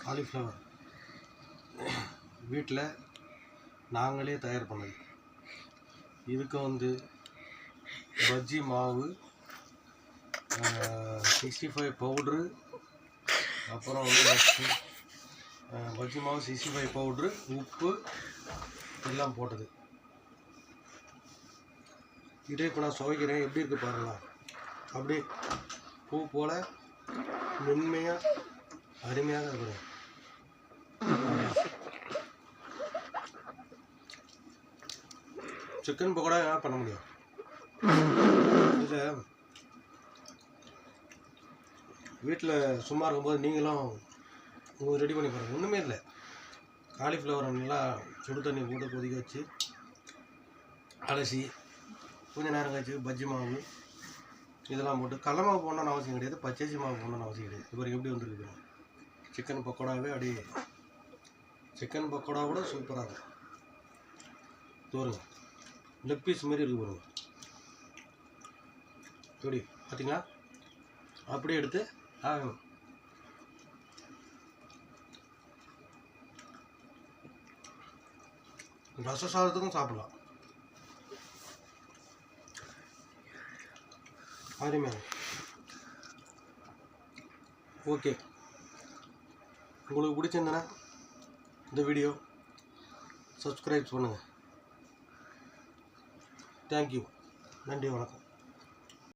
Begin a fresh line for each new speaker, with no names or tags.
Cauliflower வீட்டில் நாங்களே தயார் பண்ணது. இதுக்கு வந்து பஜ்ஜி மாவு, 65 பவுட்ரு, அப்புறம் வந்து பஜ்ஜி மாவு, 65 பவுட்ரு, உப்பு எல்லாம் போட்டது. இதே இப்போ நான் சுவைக்கிறேன், எப்படி இருக்குது பாருங்களா. அப்படியே பூ போல் மென்மையாக அருமையாக இருக்குது. சிக்கன் பக்கோடா என்ன பண்ண முடியும் இதில். வீட்டில் சும்மா இருக்கும்போது நீங்களும் உங்களுக்கு ரெடி பண்ணி பாருங்கள். ஒன்றுமே இல்லை, காலிஃப்ளவரை நல்லா சுடு தண்ணி போட்டு கொதிக்க வச்சு அலசி கொஞ்சம் நேரம் கழிச்சு பஜ்ஜி மாவு இதெல்லாம் போட்டு, கடலை மாவு போடணும்னு அவசியம் கிடையாது, பச்சரிசி மாவு போடணும்னு அவசியம் கிடையாது. இப்போ எப்படி வந்துருக்கு சிக்கன் பக்கோடாவே. அப்படியே சிக்கன் பக்கோடா கூட சூப்பராக இருக்கும். தோறுங்க லெக் பீஸ் மாரி இருக்கு பாருங்க. எப்படி பார்த்தீங்களா? அப்படியே எடுத்து ரச சாதத்துக்கும் சாப்பிடலாம். அருமையாக. ஓகே, உங்களுக்கு பிடிச்சிருந்தனா இந்த வீடியோ சப்ஸ்கிரைப் பண்ணுங்கள். தேங்க்யூ. நன்றி, வணக்கம்.